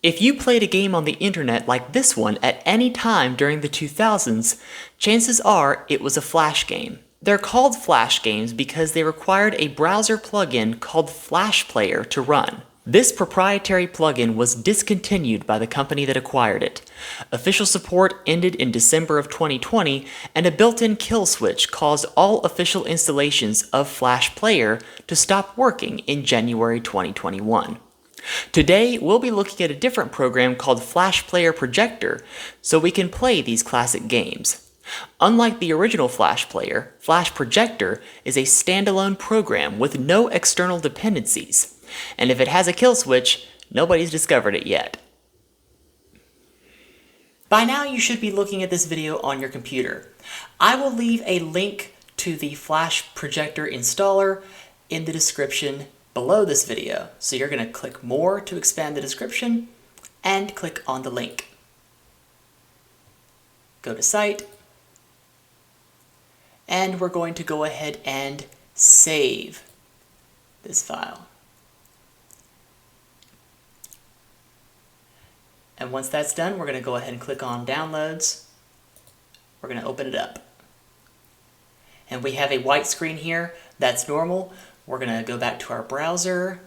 If you played a game on the internet like this one at any time during the 2000s, chances are it was a Flash game. They're called Flash games because they required a browser plugin called Flash Player to run. This proprietary plugin was discontinued by the company that acquired it. Official support ended in December of 2020, and a built-in kill switch caused all official installations of Flash Player to stop working in January 2021. Today, we'll be looking at a different program called Flash Player Projector, so we can play these classic games. Unlike the original Flash Player, Flash Projector is a standalone program with no external dependencies, and if it has a kill switch, nobody's discovered it yet. By now you should be looking at this video on your computer. I will leave a link to the Flash Projector installer in the description below this video. So you're going to click More to expand the description and click on the link. Go to Site, and we're going to go ahead and save this file. And once that's done, we're going to go ahead and click on Downloads. We're going to open it up. And we have a white screen here. That's normal. We're going to go back to our browser.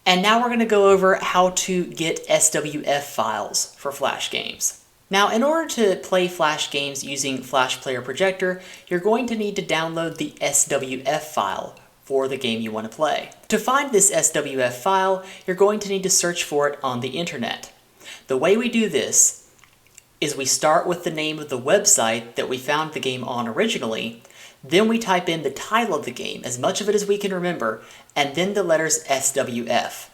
And now we're going to go over how to get SWF files for Flash games. Now, in order to play Flash games using Flash Player Projector, you're going to need to download the SWF file for the game you want to play. To find this SWF file, you're going to need to search for it on the internet. The way we do this is we start with the name of the website that we found the game on originally, then we type in the title of the game, as much of it as we can remember, and then the letters SWF.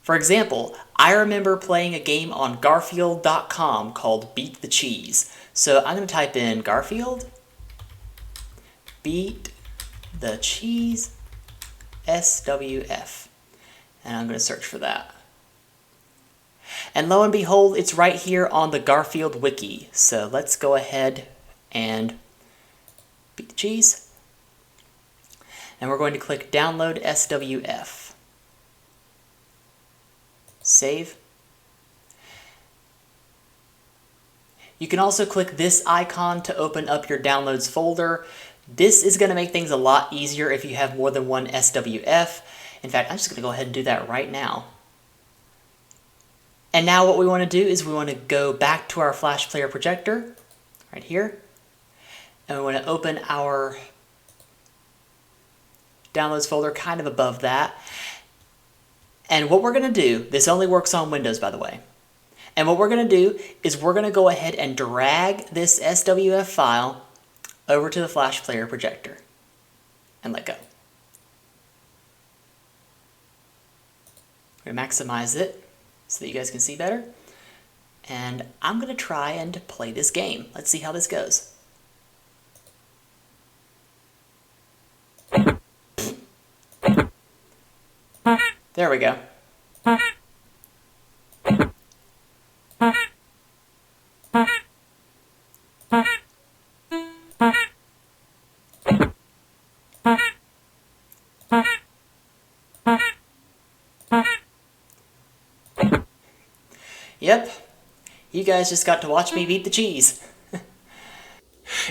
For example, I remember playing a game on Garfield.com called Beat the Cheese. So I'm going to type in Garfield, Beat the Cheese, SWF, and I'm going to search for that. And lo and behold, it's right here on the Garfield wiki. So let's go ahead and beat the cheese. And we're going to click Download SWF. Save. You can also click this icon to open up your Downloads folder. This is going to make things a lot easier if you have more than one SWF. In fact, I'm just going to go ahead and do that right now. And now what we want to do is we want to go back to our Flash Player Projector, right here. And we want to open our Downloads folder kind of above that. And what we're going to do, this only works on Windows, by the way. And what we're going to do is we're going to go ahead and drag this SWF file over to the Flash Player Projector and let go. We're going to maximize it so that you guys can see better. And I'm going to try and play this game. Let's see how this goes. There we go. Yep, you guys just got to watch me beat the cheese.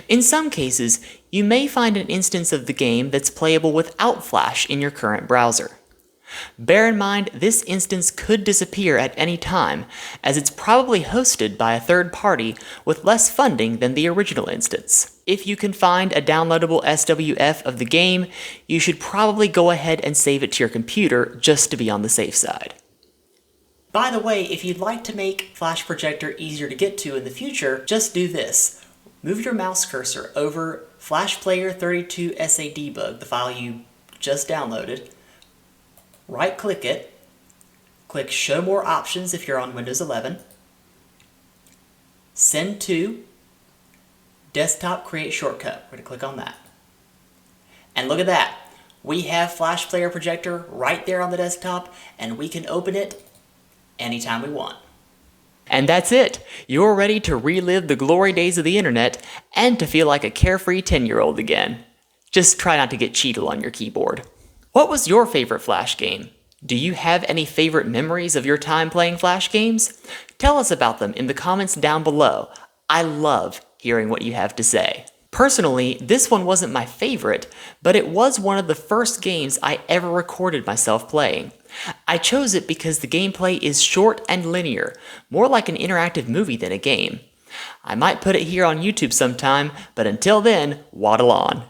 In some cases, you may find an instance of the game that's playable without Flash in your current browser. Bear in mind, this instance could disappear at any time, as it's probably hosted by a third party with less funding than the original instance. If you can find a downloadable SWF of the game, you should probably go ahead and save it to your computer just to be on the safe side. By the way, if you'd like to make Flash Projector easier to get to in the future, just do this. Move your mouse cursor over Flash Player 32 SA Debug, the file you just downloaded. Right-click it, click Show More Options if you're on Windows 11, Send to, Desktop Create Shortcut. We're going to click on that. And look at that. We have Flash Player Projector right there on the desktop, and we can open it anytime we want. And that's it! You're ready to relive the glory days of the internet and to feel like a carefree 10-year-old again. Just try not to get Cheetle on your keyboard. What was your favorite Flash game? Do you have any favorite memories of your time playing Flash games? Tell us about them in the comments down below. I love hearing what you have to say. Personally, this one wasn't my favorite, but it was one of the first games I ever recorded myself playing. I chose it because the gameplay is short and linear, more like an interactive movie than a game. I might put it here on YouTube sometime, but until then, waddle on.